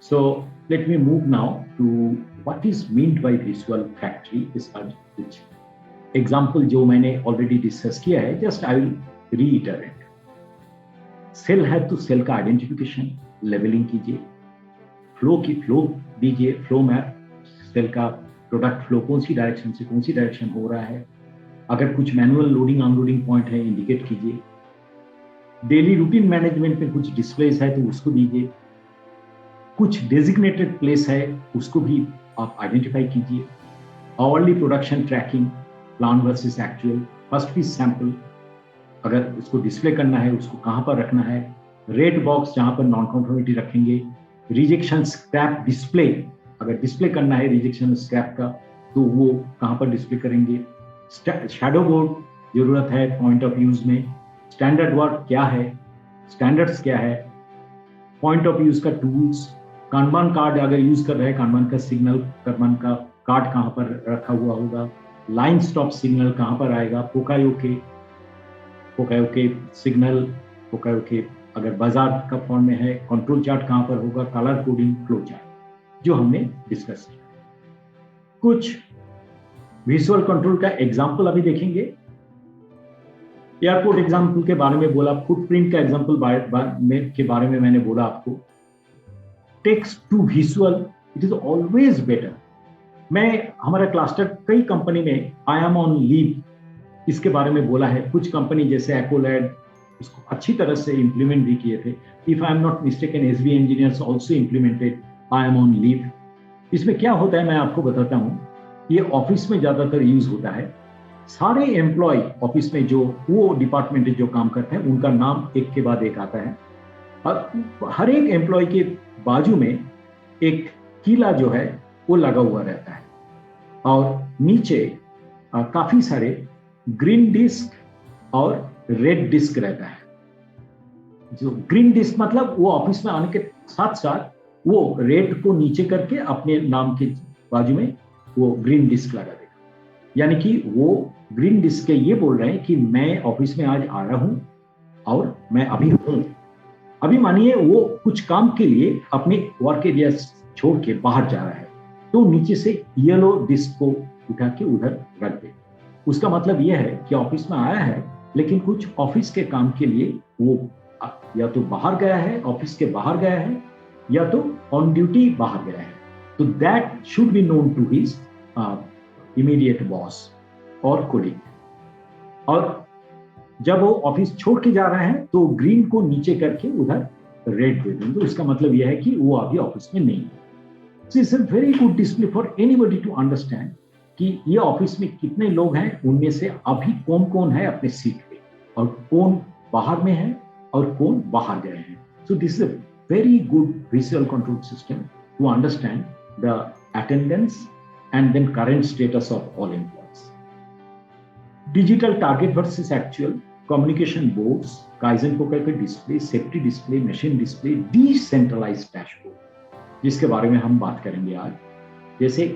So let me move now to what is meant by visual factory. इसका कुछ example जो मैंने already discuss किया है, just I will reiterate. Cell है तो सेल का आइडेंटिफिकेशन, लेवलिंग कीजिए, फ्लो दीजिए, फ्लो मैप, सेल का प्रोडक्ट फ्लो कौन सी डायरेक्शन हो रहा है. अगर कुछ मैनुअल लोडिंग अनलोडिंग पॉइंट है इंडिकेट कीजिए. डेली रूटीन मैनेजमेंट में कुछ डिस्प्लेस है तो उसको दीजिए. कुछ डेजिग्नेटेड प्लेस है उसको भी आप आइडेंटिफाई कीजिए. Hourly production tracking, plan versus actual, first piece sample, अगर उसको डिस्प्ले करना है उसको कहाँ पर रखना है. रेड बॉक्स जहाँ पर नॉन कॉन्फॉर्मिटी रखेंगे. रिजेक्शन स्क्रैप डिस्प्ले, अगर डिस्प्ले करना है रिजेक्शन स्क्रैप का तो वो कहाँ पर डिस्प्ले करेंगे. शैडो बोर्ड जरूरत है पॉइंट ऑफ यूज में. स्टैंडर्ड वर्क क्या है, स्टैंडर्ड्स क्या है, पॉइंट ऑफ यूज का टूल्स. कानबान कार्ड अगर यूज कर रहे हैं, कानबान का सिग्नल, कानबान का कार्ड कहाँ पर रखा हुआ होगा. लाइन स्टॉप सिग्नल कहाँ पर आएगा. पोकायोके सिग्नल, पोकायोके अगर बाजार का फॉर्म में है. कंट्रोल चार्ट कहाँ पर होगा, कलर कोडिंग, फ्लो चार्ट, जो हमने डिस्कस किया. कुछ विजुअल कंट्रोल का एग्जांपल अभी देखेंगे. एयरपोर्ट एग्जांपल के बारे में बोला, फुटप्रिंट का एग्जांपल के बारे में मैंने बोला आपको. Text to visual, it is always better. मैं हमारा क्लस्टर कई कंपनी में आई एम ऑन लीव इसके बारे में बोला है. कुछ कंपनी जैसे एक्कोलैड इसको अच्छी तरह से इंप्लीमेंट भी किए थे. If I am not mistaken, SB engineers also implemented I am on leave. इसमें क्या होता है मैं आपको बताता हूँ. ये ऑफिस में ज्यादातर यूज होता है. सारे एम्प्लॉय ऑफिस में जो वो डिपार्टमेंट जो काम करते हैं उनका नाम एक के बाद एक आता है और हर एक एम्प्लॉय के बाजू में एक कीला जो है वो लगा हुआ रहता है और नीचे काफी सारे ग्रीन डिस्क और रेड डिस्क रहता है. जो ग्रीन डिस्क मतलब वो ऑफिस में आने के साथ साथ वो रेड को नीचे करके अपने नाम के बाजू में वो ग्रीन डिस्क लगा देगा. यानी कि वो ग्रीन डिस्क के ये बोल रहे हैं कि मैं ऑफिस में आज आ रहा हूं और मैं अभी हूं. अभी मानिए वो कुछ काम के लिए अपने वर्क एरिया छोड़ के बाहर जा रहा है तो नीचे से येलो डिस्क को उठा के उधर रख दे. उसका मतलब यह है कि ऑफिस में आया है लेकिन कुछ ऑफिस के काम के लिए वो या तो बाहर गया है, ऑफिस के बाहर गया है, या तो ऑन ड्यूटी बाहर गया है. तो that should be known to his immediate boss और कोलीग. और जब वो ऑफिस छोड़ के जा रहे हैं तो ग्रीन को नीचे करके उधर रेड दे देंगे. तो इसका मतलब यह है कि वो अभी ऑफिस में नहीं है. So it's a very good display for anybody to understand कि ये ऑफिस में कितने लोग हैं, उनमें से अभी कौन कौन है अपने सीट पे और कौन बाहर में है और कौन बाहर गए हैं. So this is a very good visual control system to understand the attendance and then current status of all employees. Digital target versus actual, communication boards, Kaizen Poker display, safety display, machine display, decentralized dashboard, जिसके बारे में हम बात करेंगे आज. जैसे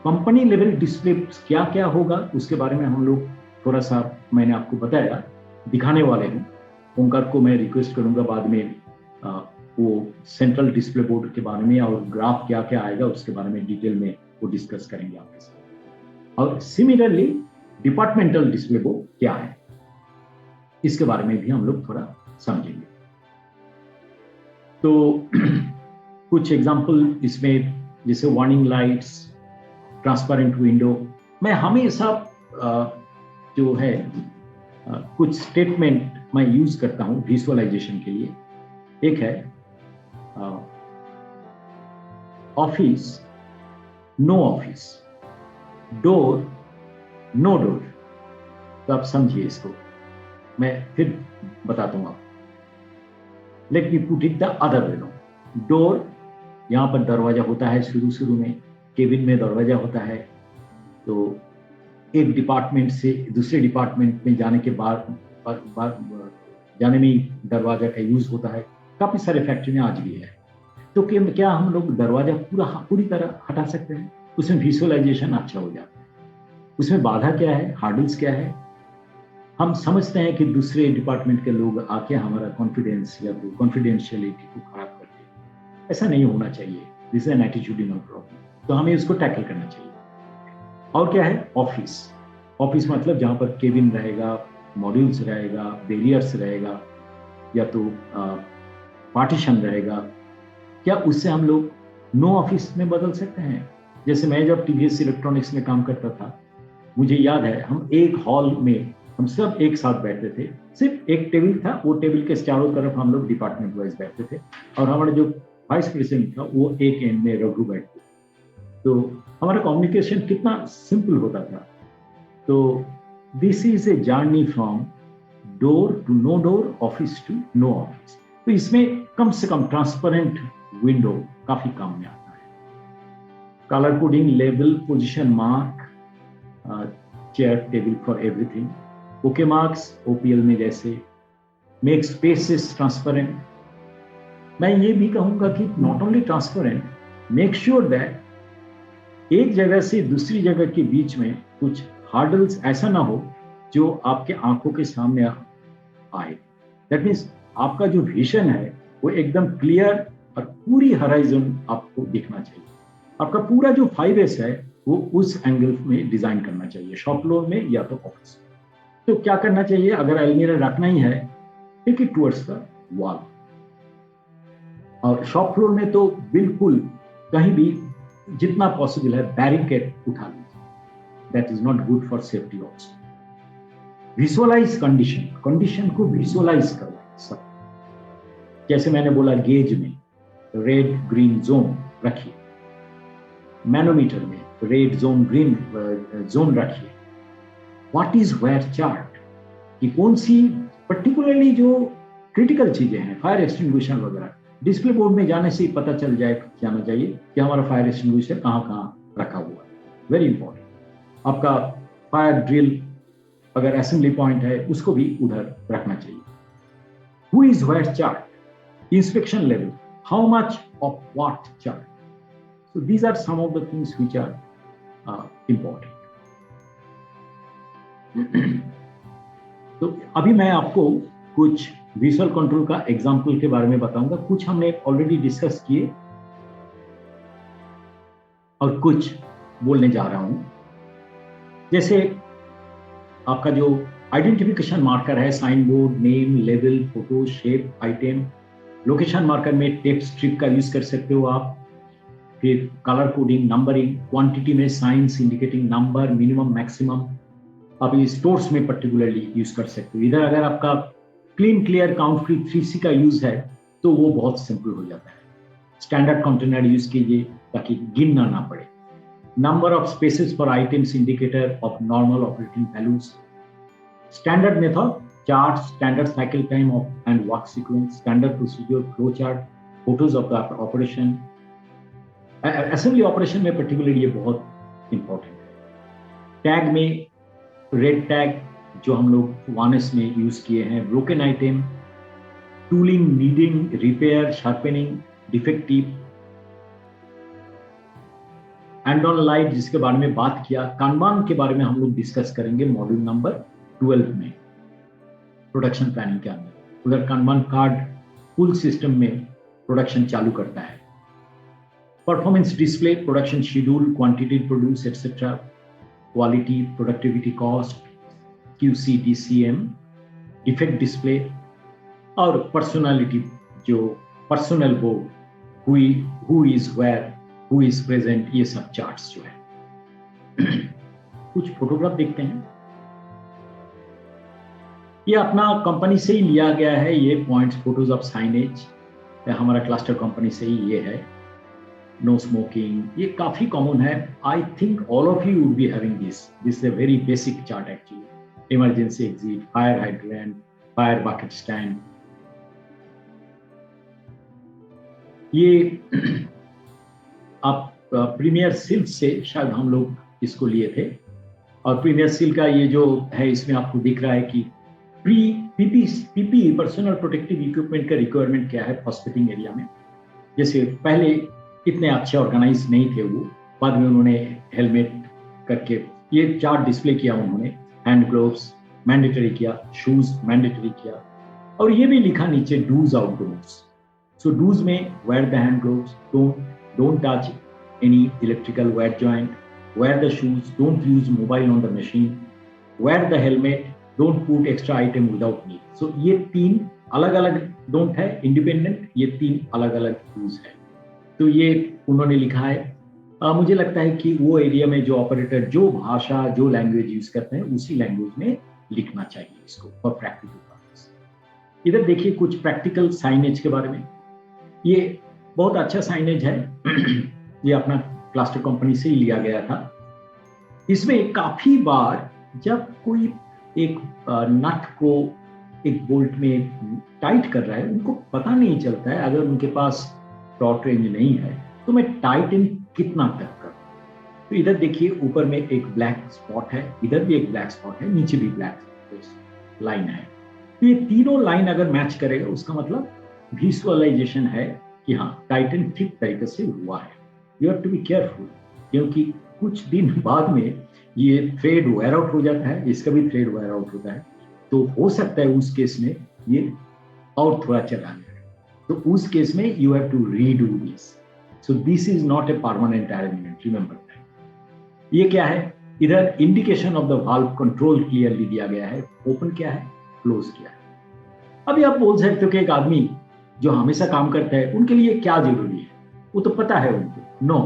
company level display क्या क्या होगा उसके बारे में हम लोग थोड़ा सा मैंने आपको बताया, दिखाने वाले हैं. ओंकार को मैं रिक्वेस्ट करूंगा बाद में वो सेंट्रल डिस्प्ले बोर्ड के बारे में और ग्राफ क्या क्या आएगा उसके बारे में डिटेल में वो डिस्कस करेंगे आपके साथ. और सिमिलरली डिपार्टमेंटल डिस्प्ले बोर्ड क्या है इसके बारे में भी हम लोग थोड़ा समझेंगे. तो कुछ एग्जांपल इसमें जैसे वार्निंग लाइट्स, ट्रांसपेरेंट विंडो. मैं हमेशा जो है कुछ स्टेटमेंट मैं यूज करता हूं विजुअलाइजेशन के लिए. एक है office no office, door no door. तो आप समझिए इसको, मैं फिर बताता हूं आपको. Let me put it the other way. Door, यहां पर दरवाजा होता है शुरू में, केबिन में दरवाजा होता है. तो एक डिपार्टमेंट से दूसरे डिपार्टमेंट में जाने के बाद जाने में दरवाजा का यूज होता है. काफी सारे फैक्ट्री में आज भी है. तो क्या हम लोग दरवाजा पूरी तरह हटा सकते हैं? उसमें विजुअलाइजेशन अच्छा हो जाता है. उसमें बाधा क्या है, हार्डल्स क्या है. हम समझते हैं कि दूसरे डिपार्टमेंट के लोग आके हमारा कॉन्फिडेंस या तो कॉन्फिडेंशियलिटी को खराब करते हैं. ऐसा नहीं होना चाहिए. दिस इज एन एटीट्यूडिनल प्रॉब्लम, तो हमें इसको टैकल करना चाहिए। और क्या है, ऑफिस। ऑफिस मतलब जहाँ पर केबिन रहेगा, मॉड्यूल्स रहेगा, बैरियर्स रहेगा, या तो पार्टीशन रहेगा, क्या उससे हम लोग नो ऑफिस में बदल सकते हैं? जैसे मैं जब टीवीएस इलेक्ट्रॉनिक्स में काम करता था, मुझे याद है हम एक हॉल में हम सब एक साथ बैठते थे, सिर्फ एक टेबल था, वो टेबल के चारों तरफ हम लोग डिपार्टमेंट वाइज बैठते थे, और हमारा जो वाइस प्रेसिडेंट था वो एक एंड में रघु बैठते। तो हमारा कम्युनिकेशन कितना सिंपल होता था। तो this is a journey from door to no door, office to no office. तो इसमें कम से कम ट्रांसपेरेंट विंडो काफी काम में आता है। Colour coding, label, position mark, chair table for everything, okay marks OPL में जैसे, मेक स्पेसेस ट्रांसपेरेंट। मैं ये भी कहूंगा कि not only transparent, make sure that एक जगह से दूसरी जगह के बीच में कुछ हार्डल्स ऐसा ना हो जो आपके आंखों के सामने आए। दैट मीन्स आपका जो विजन है वो एकदम क्लियर और पूरी हराइजन आपको दिखना चाहिए। आपका पूरा जो 5S है वो उस एंगल में डिजाइन करना चाहिए, शॉप फ्लोर में या तो ऑफिस में। तो क्या करना चाहिए, अगर अलमीरा रखना ही है, take it towards the wall. और शॉप फ्लोर में तो बिल्कुल कहीं भी जितना पॉसिबल है बैरिकेड उठा लीजिए, that is not good for safety also. Visualise condition, condition को विजुअलाइज करो सब। जैसे मैंने बोला, गेज में रेड ग्रीन जोन रखिए, मैनोमीटर में रेड जोन ग्रीन जोन रखिए। व्हाट इज वेयर चार्ट, कि कौन सी पर्टिकुलरली जो क्रिटिकल चीजें हैं, फायर एक्सटिंग्विशर वगैरह, डिस्प्ले बोर्ड में जाने से ही पता चल जाना चाहिए कि हमारा फायर एक्सटिंग्विशर कहाँ कहाँ रखा हुआ है। Very important. आपका फायर ड्रिल अगर असेंबली पॉइंट है उसको भी उधर रखना चाहिए। Who is where chart, inspection level, how much of what chart. So these are some of the things which are important. तो अभी मैं आपको कुछ विजुअल कंट्रोल का एग्जांपल के बारे में बताऊंगा। कुछ हमने ऑलरेडी डिस्कस किए और कुछ बोलने जा रहा हूं। जैसे आपका जो आइडेंटिफिकेशन मार्कर है, sign board, name, level, photo, shape, item. Location marker में टेप स्ट्रिप का यूज कर सकते हो आप। फिर कलर कोडिंग, नंबरिंग, क्वांटिटी में signs indicating number, minimum maximum, आप स्टोर्स में पर्टिकुलरली यूज कर सकते हो। इधर अगर आपका clean clear count free 3C का यूज है तो वो बहुत सिंपल हो जाता है। स्टैंडर्ड कंटेनर यूज कीजिए ताकि गिनना ना पड़े। Number of spaces for items, indicator of normal operating values. Standard method, chart, standard cycle time of and work sequence, standard procedure, flow chart, photos of the operation. Assembly operation में particularly ये बहुत important है। Tag में red tag जो हम लोग 1S में use किए हैं, broken item, tooling, needing, repair, sharpening, defective, and on light जिसके बारे में बात किया। कानबान के बारे में हम लोग डिस्कस करेंगे मॉड्यूल नंबर 12 में, प्रोडक्शन प्लानिंग के अंदर। उधर कानबान कार्ड फुल सिस्टम में प्रोडक्शन चालू करता है। Performance display, production schedule, quantity produce etcetera, quality, productivity cost, QC, DCM, defect display, और पर्सनालिटी जो personal board, who is where, who is present, ये सब चार्ट्स जो है। कुछ फोटोग्राफ देखते हैं। ये अपना कंपनी से ही लिया गया है, ये पॉइंट्स, फोटोज ऑफ साइनेज, हमारा क्लस्टर कंपनी से ही ये है। नो स्मोकिंग, ये काफी कॉमन है। I think all of you would be having this is a very basic chart actually. Emergency exit, fire hydrant, fire bucket stand. ये आप premiere silk से शायद हम लोग इसको लिए थे, और प्रीमियर सिल्क का ये जो है इसमें आपको दिख रहा है कि पीपी पर्सनल प्रोटेक्टिव इक्विपमेंट का रिक्वायरमेंट क्या है हॉस्पिटल एरिया में। जैसे पहले इतने अच्छे ऑर्गेनाइज नहीं थे वो, बाद में उन्होंने हेलमेट करके ये चार्ट डिस्प्ले किया उन्होंने। हैंड ग्लोव्स मैंडेटरी किया, शूज मैंडेटरी किया, और ये भी लिखा नीचे डूज आउटडोर्स। सो डूज में wear the hand gloves, don't don't touch any electrical wire joint, wear the shoes, don't use mobile on the machine, wear the helmet, don't put extra item without need. So ये 3 अलग अलग don't है, independent, ये 3 अलग अलग rules है. तो ये उन्होंने लिखा है. मुझे लगता है कि वो एरिया में जो ऑपरेटर जो भाषा जो लैंग्वेज यूज करते हैं उसी लैंग्वेज में लिखना चाहिए इसको फॉर प्रैक्टिकल पर्पस. इधर देखिए कुछ प्रैक्टिकल साइनेज के बारे में. ये बहुत अच्छा साइनेज है. ये अपना क्लास्टर कंपनी से ही लिया गया था. इसमें काफी बार जब कोई एक नट को एक बोल्ट में टाइट कर रहा है, उनको पता नहीं चलता है अगर उनके पास टॉर्क रेंज नहीं है तो मैं टाइटन कितना तक करूं. तो इधर देखिए ऊपर में एक ब्लैक स्पॉट है, इधर भी एक ब्लैक स्पॉट है, नीचे भी ब्लैक लाइन है. तो ये तीनों लाइन अगर मैच करेगा उसका मतलब विजुअलाइजेशन है कि हाँ टाइटन ठीक तरीके से हुआ है. You have to be careful क्योंकि कुछ दिन बाद में ये थ्रेड वेयर आउट हो जाता है, इसका भी थ्रेड वेयर आउट होता है. तो हो सकता है उस केस में ये और थोड़ा चला जाए. तो उस केस में you have to redo this. So this is not a permanent arrangement, remember that. ये क्या है? इधर indication of the valve control clearly दिया गया है. ओपन क्या है, क्लोज क्या है. अभी आप बोल सकते हो कि एक आदमी जो हमेशा काम करता है उनके लिए क्या जरूरी है, वो तो पता है उनको. No,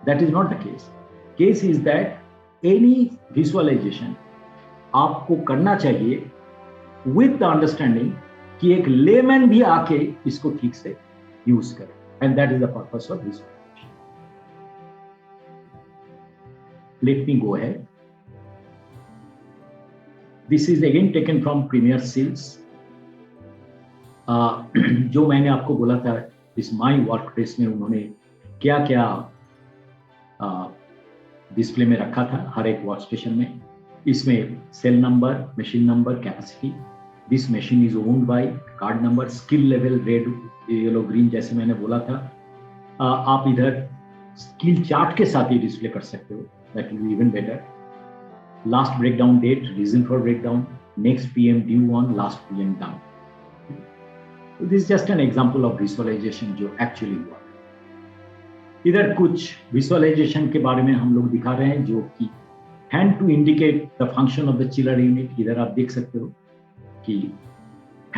that is not the case. Case is that any visualisation आपको करना चाहिए विद द अंडरस्टैंडिंग कि एक लेमैन भी आके इसको ठीक से यूज करे. And that is the purpose of visualisation. Let me go ahead. This is again taken from Premier Seals. जो मैंने आपको बोला था इस माई वर्क प्लेस में उन्होंने क्या क्या डिस्प्ले में रखा था हर एक वर्क स्टेशन में. इसमें cell number, machine number, capacity, this machine is owned by, card number, skill level, red yellow green जैसे मैंने बोला था. आप इधर स्किल चार्ट के साथ ही डिस्प्ले कर सकते हो. That will be even better. Last breakdown date, reason for breakdown, next PM due on, last PM down. So this is just an example of visualization जो actually हुआ. इधर कुछ visualization के बारे में हम लोग दिखा रहे हैं जो कि hand to indicate the function of the chiller unit. इधर आप देख सकते हो कि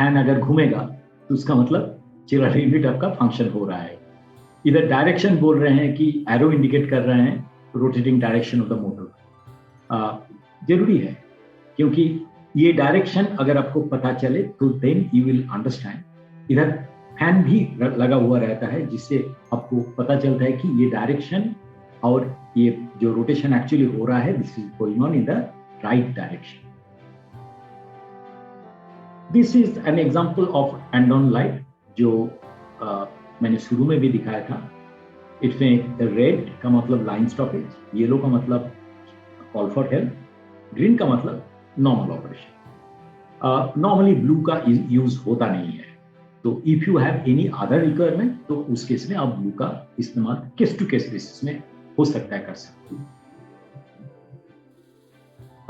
hand अगर घूमेगा तो उसका मतलब chiller unit आपका फंक्शन हो रहा है. इधर डायरेक्शन बोल रहे हैं कि एरो इंडिकेट कर रहे हैं rotating direction of the motor. जरूरी है क्योंकि ये डायरेक्शन अगर आपको पता चले तो देन यू विल अंडरस्टैंड. इधर फैन भी लगा हुआ रहता है जिससे आपको पता चलता है कि ये डायरेक्शन और ये जो रोटेशन एक्चुअली हो रहा है this is going on in the right direction. This is an example of and on light जो मैंने शुरू में भी दिखाया था. इसमें रेड का मतलब लाइन स्टॉपेज, येलो का मतलब कॉल फॉर हेल्प, ग्रीन का मतलब नॉर्मल ऑपरेशन. नॉर्मली ब्लू का यूज होता नहीं है. तो if you have any other requirement तो उस केस में आप ब्लू का इस्तेमाल केस टू केस बेसिस में हो सकता है कर सकते हो.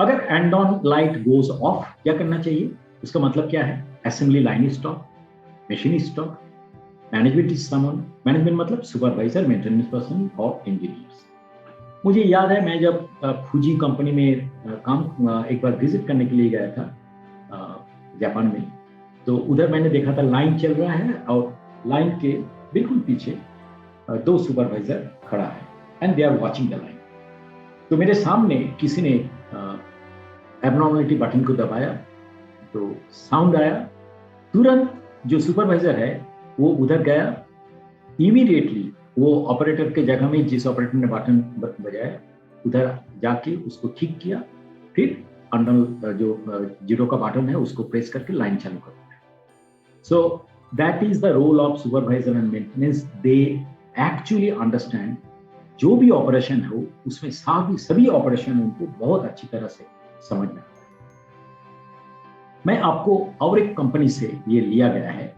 अगर and on light goes off क्या करना चाहिए, उसका मतलब क्या है? Assembly line stop, machine stop, management is someone. Management मतलब सुपरवाइजर, मेंटेनेंस पर्सन और इंजीनियर्स. मुझे याद है मैं जब फूजी कंपनी में काम एक बार विजिट करने के लिए गया था जापान में, तो उधर मैंने देखा था लाइन चल रहा है और लाइन के बिल्कुल पीछे 2 सुपरवाइजर खड़ा है and they are watching the line. तो मेरे सामने किसी ने एबनॉर्मलिटी बटन को दबाया तो साउंड आया. तुरंत जो सुपरवाइजर है वो उधर गया, इमीडिएटली वो ऑपरेटर के जगह में जिस ऑपरेटर ने बटन बजाया उधर जाके उसको ठीक किया, फिर अंडर जो 0 का बटन है उसको प्रेस करके लाइन चालू कर दिया. So that is the role of supervisor and maintenance. They actually understand जो भी ऑपरेशन हो उसमें सभी ऑपरेशन उनको बहुत अच्छी तरह से समझना है. मैं आपको और एक कंपनी से ये लिया गया है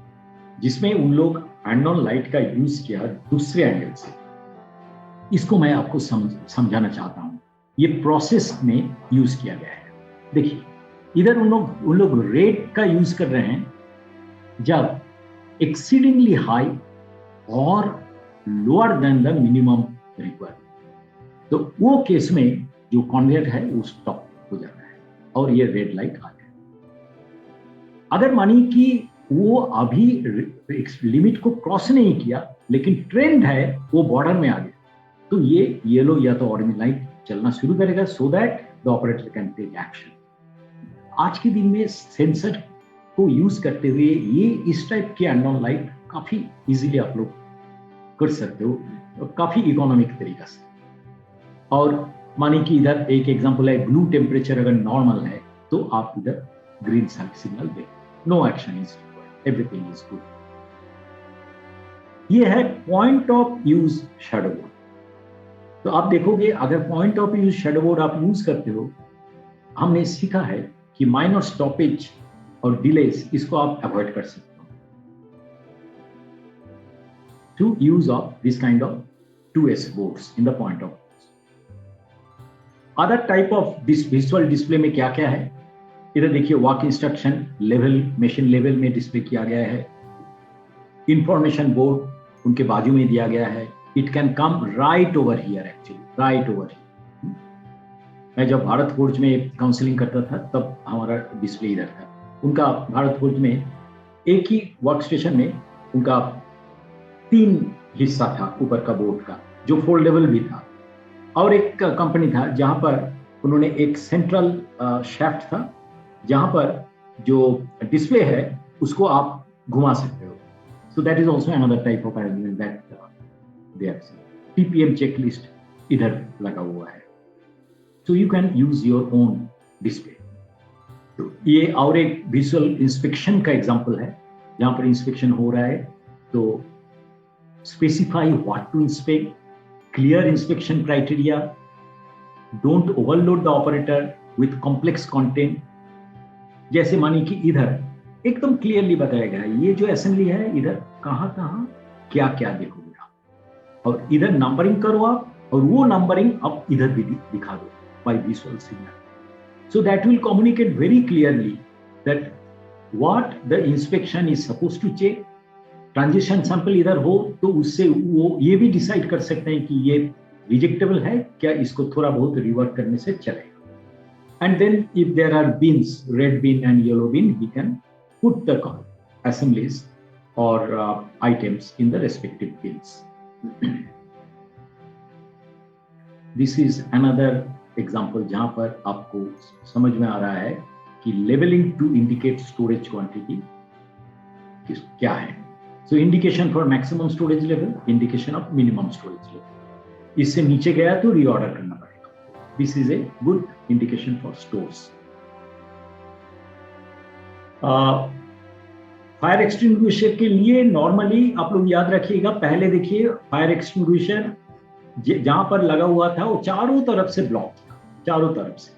जिसमें उन लोग एंड ऑन लाइट का यूज किया दूसरे एंगल से. इसको मैं आपको समझाना चाहता हूं. ये प्रोसेस में यूज किया गया है. देखिए इधर उन लोग रेट का यूज कर रहे हैं जब एक्सीडिंगली हाई और lower than the minimum requirement, तो वो केस में जो कन्वेयर है वो स्टॉप हो जाता है और ये रेड लाइट आ गया। अगर मानिए कि वो अभी लिमिट को क्रॉस नहीं किया लेकिन ट्रेंड है वो बॉर्डर में आ गया, तो ये येलो या तो ऑरेंज लाइट चलना शुरू करेगा, so that the operator can take action. आज के दिन में सेंसर को यूज करते हुए ये इस टाइप के अननोन लाइट काफी इजीली आप लोग कर सकते हो, काफी इकोनॉमिक तरीका से। और मानिए कि इधर एक एग्जांपल है, ब्लू टेम्परेचर अगर नॉर्मल है तो आप इधर ग्रीन सिग्नल दें, no action is required, everything is good. ये है point of use shadow board. तो आप देखोगे अगर point of use shadow board आप यूज करते हो, हमने सीखा है कि माइनर स्टॉपेज और डिलेस इसको आप अवॉइड कर सकते हो to use of this kind of 2S boards in the point of. Other type of this visual display में क्या क्या है, इधर देखिए work instruction level machine level में डिस्प्ले किया गया है, इंफॉर्मेशन बोर्ड उनके बाजू में दिया गया है, it can come right over here, actually right over here. मैं जब भारत फोर्ज में काउंसलिंग करता था तब हमारा डिस्प्ले इधर था, उनका भारत फोर्ज में एक ही वर्क स्टेशन में उनका 3 हिस्सा था ऊपर का बोर्ड का जो फोल्डेबल भी था, और एक कंपनी था जहां पर उन्होंने एक सेंट्रल शैफ्ट था जहां पर जो डिस्प्ले है उसको आप घुमा सकते हो। सो that is also another type of arrangement that they have seen. PPM checklist इधर लगा हुआ है, so you can use your own display. तो ये और एक विजुअल इंस्पेक्शन का एग्जांपल है जहां पर इंस्पेक्शन हो रहा है, तो specify what to inspect, clear inspection criteria, don't overload the operator with complex content. जैसे मानिए कि इधर एकदम क्लियरली बताया गया है ये जो असेंबली है इधर कहां कहां क्या क्या देखोगे आप, और इधर नंबरिंग करो आप, और वो नंबरिंग आप इधर भी दिखा दो by visual signal, so that will communicate very clearly that what the inspection is supposed to check। Transition sample इधर हो तो उससे वो ये भी डिसाइड कर सकते हैं कि ये रिजेक्टेबल है क्या, इसको थोड़ा बहुत रिवर्क करने से चलेगा। And then if there are bins, red bin and yellow bin, we can put the assemblies or items in the respective bins। This is another example जहां पर आपको समझ में आ रहा है कि levelling to indicate storage quantity क्या है। So indication for maximum storage level, indication of minimum storage level, इससे नीचे गया तो रीऑर्डर करना पड़ेगा। This is a good indication for stores. Fire extinguisher के लिए नॉर्मली आप लोग याद रखिएगा, पहले देखिए फायर एक्सटिंग्विशर जहां पर लगा हुआ था वो चारों तरफ से ब्लॉक था, चारों तरफ से।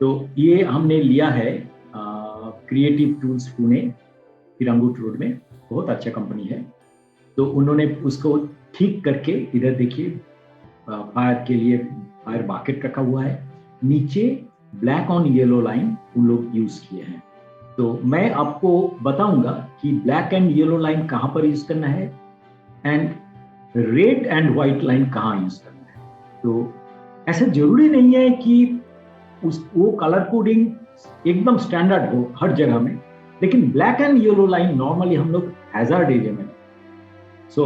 तो ये हमने लिया है क्रिएटिव टूल्स पुणे, तिरंगुट रोड में, बहुत अच्छा कंपनी है। तो उन्होंने उसको ठीक करके इधर देखिए फायर के लिए फायर बाकेट रखा हुआ है, नीचे ब्लैक ऑन येलो लाइन उन लोग यूज किए हैं। तो मैं आपको बताऊंगा कि ब्लैक एंड येलो लाइन कहां पर यूज करना है and red and white line कहां यूज करना है। तो ऐसा जरूरी नहीं है कि वो कलर कोडिंग एकदम स्टैंडर्ड हो हर जगह में, लेकिन black and yellow line normally हम लोग हैजार्ड एरिया में, so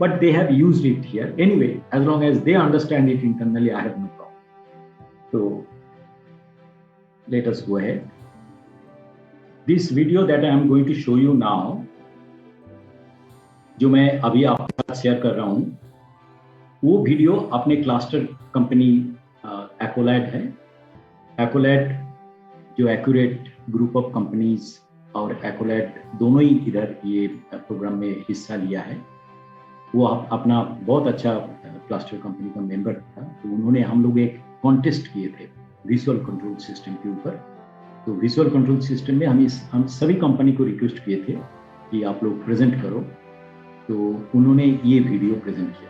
but they have used it here anyway, as long as they understand it internally, I have no problem. तो let us go ahead. This video that I am going to show you now, जो मैं अभी आपके साथ share कर रहा हूं, वो वीडियो अपने क्लस्टर कंपनी एक्वालाइड है। एक्वालाइड जो एक्यूरेट ग्रुप ऑफ कंपनीज और एक्वालाइड दोनों ही इधर ये प्रोग्राम में हिस्सा लिया है। वो अपना बहुत अच्छा क्लस्टर कंपनी का मेंबर था, तो उन्होंने हम लोग एक कॉन्टेस्ट किए थे विजुअल कंट्रोल सिस्टम के ऊपर। तो विजुअल कंट्रोल सिस्टम में हम सभी कंपनी को रिक्वेस्ट किए थे कि आप लोग प्रेजेंट करो, तो उन्होंने ये वीडियो प्रेजेंट किया।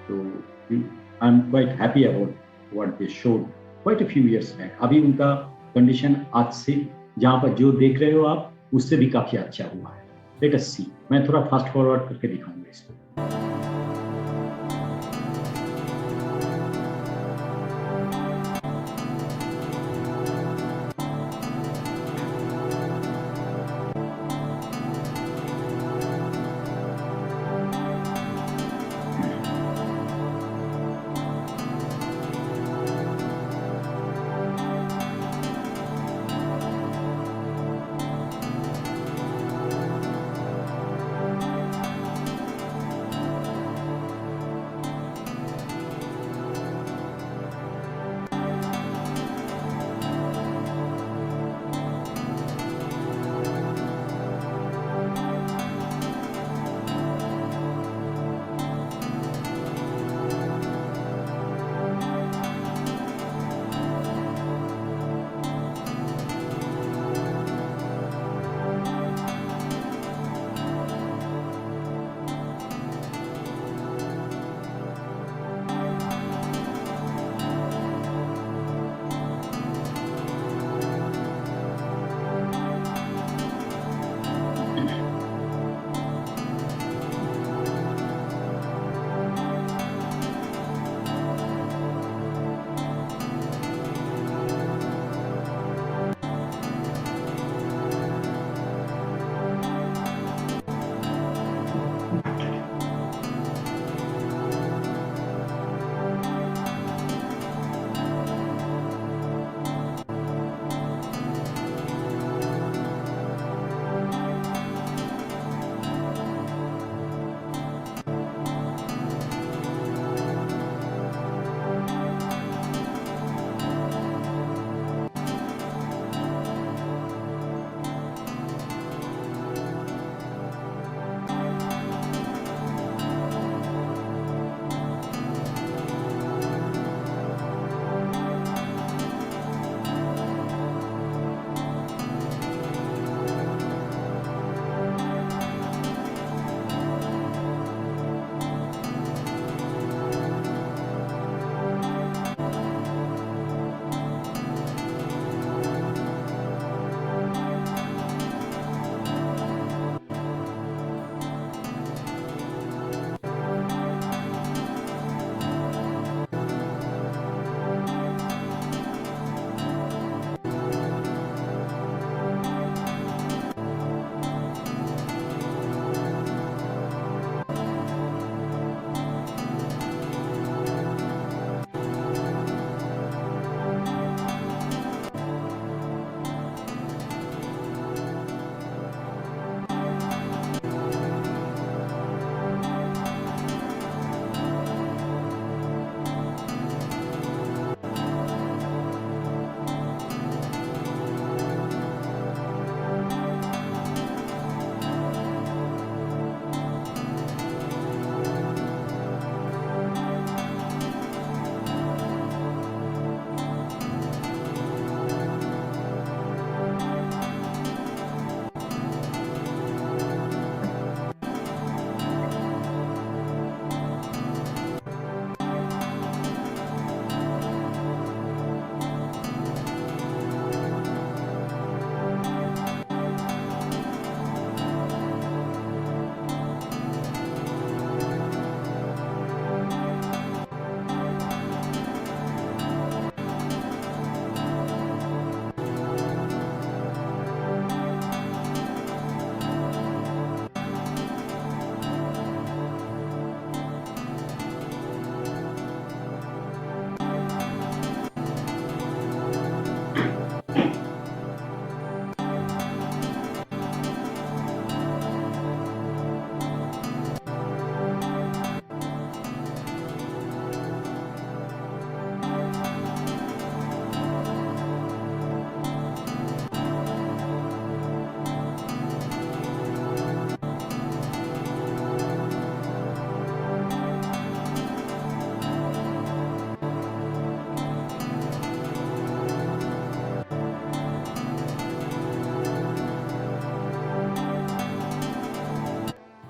तो I am quite happy about what they showed quite a few years back. अभी उनका कंडीशन आज से जहां पर जो देख रहे हो आप उससे भी काफी अच्छा हुआ है। लेट अस सी, मैं थोड़ा फास्ट फॉरवर्ड करके दिखाऊंगा इसको।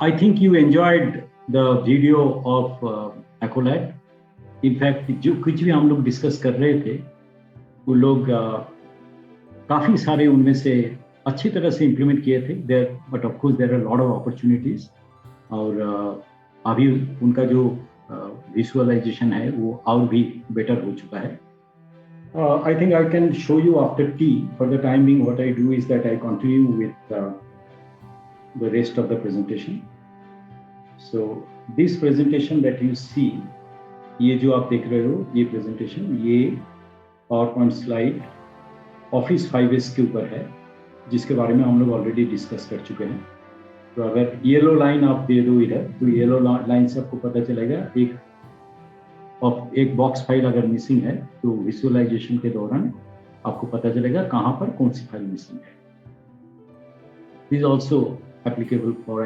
I think you enjoyed the video of Accolade. In fact, जो कुछ भी हम लोग डिस्कस कर रहे थे वो लोग काफ़ी सारे उनमें से अच्छी तरह से इम्प्लीमेंट किए थे there, but of course there are lot of opportunities. और अभी उनका जो विजुअलाइजेशन है वो और भी बेटर हो चुका है। I think I can show you after tea. For the time being, what I do is that I continue with the rest of the presentation. So this presentation that you see, ये जो आप देख रहे हो ये presentation, ये PowerPoint slide Office 5s के ऊपर है, जिसके बारे में हम लोग ऑलरेडी डिस्कस कर चुके हैं। तो अगर येलो लाइन आप दे दो इधर, तो येलो लाइन से आपको पता चलेगा एक बॉक्स फाइल अगर मिसिंग है तो विजुअलाइजेशन के दौरान आपको पता चलेगा कहाँ पर कौन सी फाइल मिसिंग है। This is also applicable for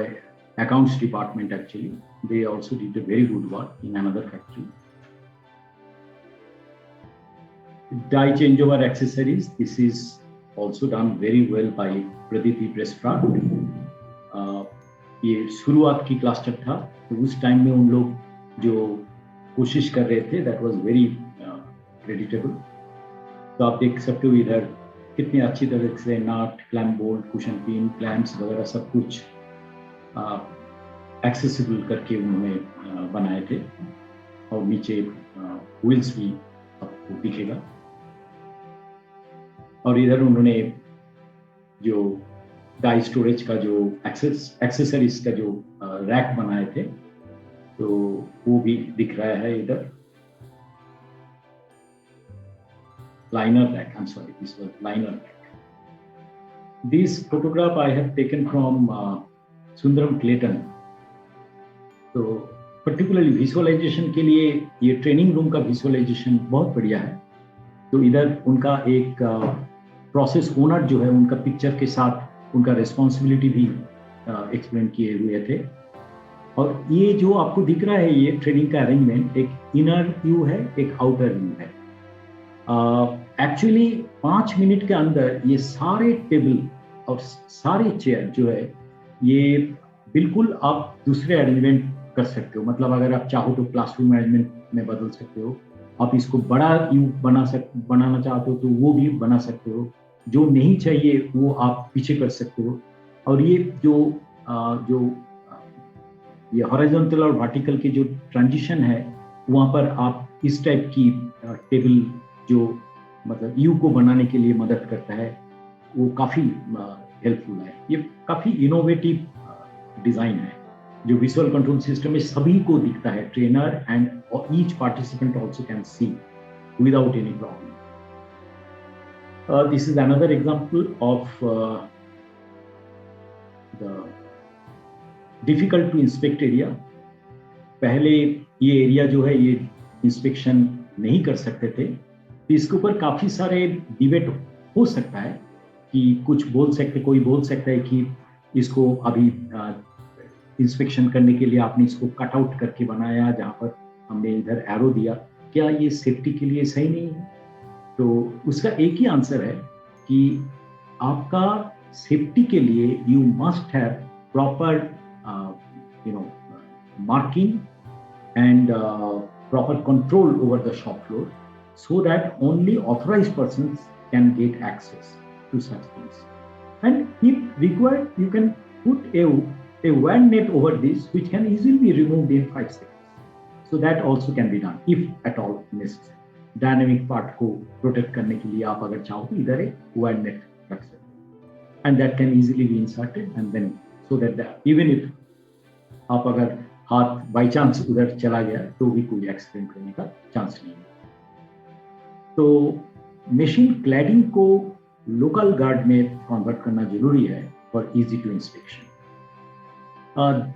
accounts department. Actually they also did a very good work in another factory. Die changeover accessories, this is also done very well by Praditi Presspratt. ये शुरुआत की Clustal था, तो उस time में उन लोग जो कोशिश कर रहे थे दैट वाज वेरी क्रेडिटेबल। तो आप देख सकते हो इधर कितनी अच्छी तरह से nut, clamp bolt, cushion pin, clamps वगैरह सब कुछ एक्सेसिबल करके उन्होंने बनाए थे। और नीचे व्हील्स भी आपको दिखेगा। और इधर उन्होंने जो डाई स्टोरेज का जो एक्सेसरीज का जो रैक बनाए थे, तो वो भी दिख रहा है इधर। Liner rack, I am sorry, this was liner rack. This photograph I have taken from Sundaram Clayton. तो पर्टिकुलरली विजुअलाइजेशन के लिए ये ट्रेनिंग रूम का विजुअलाइजेशन बहुत बढ़िया है। तो इधर उनका एक प्रोसेस ओनर जो है, उनका पिक्चर के साथ उनका रिस्पॉन्सिबिलिटी भी एक्सप्लेन किए हुए थे। और ये जो आपको दिख रहा है ये ट्रेनिंग का अरेंजमेंट, एक इनर व्यू है, एक आउटर व्यू है। एक्चुअली 5 मिनट के अंदर ये सारे टेबल और सारे चेयर जो है ये बिल्कुल आप दूसरे अरेंजमेंट कर सकते हो। मतलब अगर आप चाहो तो क्लासरूम अरेंजमेंट में बदल सकते हो, आप इसको बड़ा यू बनाना चाहते हो तो वो भी बना सकते हो, जो नहीं चाहिए वो आप पीछे कर सकते हो। और ये जो ये हॉरिजॉन्टल और वर्टिकल की जो ट्रांजिशन है, वहाँ पर आप इस टाइप की टेबल जो मतलब यू को बनाने के लिए मदद करता है, वो काफ़ी हेल्पफुल है। ये काफ़ी इनोवेटिव डिज़ाइन है जो विजुअल कंट्रोल सिस्टम में सभी को दिखता है। Trainer and each participant also can see without any problem. This is another example of the difficult to inspect area. पहले ये एरिया जो है ये इंस्पेक्शन नहीं कर सकते थे। इसके ऊपर काफ़ी सारे डिबेट हो सकता है कि कुछ बोल सकते, कोई बोल सकता है कि इसको अभी इंस्पेक्शन करने के लिए आपने इसको कट आउट करके बनाया, जहाँ पर हमने इधर एरो दिया, क्या ये सेफ्टी के लिए सही नहीं है? तो उसका एक ही आंसर है कि आपका सेफ्टी के लिए you must have proper marking and proper control over the shop floor, so that only authorized persons can get access to such things. And if required, you can put a wire net over this, which can easily be removed in 5 seconds. So that also can be done if at all necessary. Dynamic part को protect करने के लिए आप अगर चाहो तो इधर एक wire net रख सकते हैं, and that can easily be inserted, and then so that even if आप अगर हाथ by chance उधर चला गया तो भी कोई एक्सीडेंट होने का चांस नहीं है। तो मशीन क्लैडिंग को लोकल गार्ड में कन्वर्ट करना जरूरी है for easy to inspection.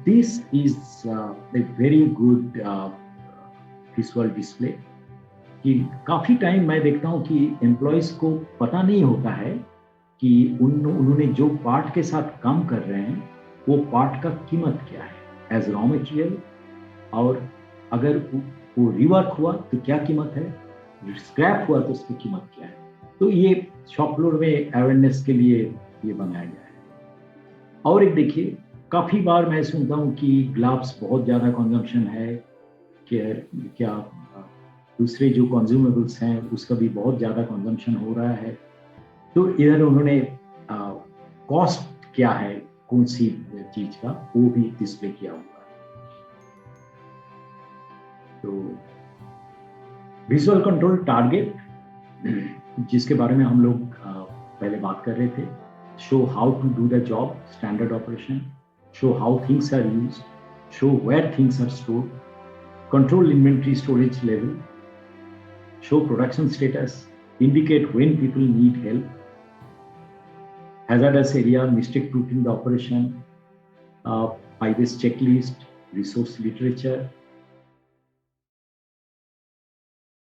This is a very good visual display. कि काफ़ी टाइम मैं देखता हूँ कि एम्प्लॉयज़ को पता नहीं होता है कि उन्होंने जो पार्ट के साथ काम कर रहे हैं वो पार्ट का कीमत क्या है एज रॉ मटेरियल, और अगर वो रिवर्क हुआ तो क्या कीमत है, स्क्रैप हुआ तो उसकी कीमत क्या है। तो ये शॉप फ्लोर में अवेयरनेस के लिए ये बनाया गया है। और एक देखिए, काफ़ी बार मैं सुनता हूँ कि ग्लव्स बहुत ज़्यादा कंजम्पशन है, कि क्या दूसरे जो कंज्यूमेबल्स हैं उसका भी बहुत ज़्यादा कंजम्पशन हो रहा है। तो इधर उन्होंने कॉस्ट क्या है कौन सी चीज़ का वो भी डिस्प्ले किया हुआ है। तो विजुअल कंट्रोल टारगेट, जिसके बारे में हम लोग पहले बात कर रहे थे, show how to do the job, standard operation, show how things are used, show where things are stored, control inventory storage level, show production status, indicate when people need help, hazardous area, mistake proofing the operation, by this checklist, resource literature,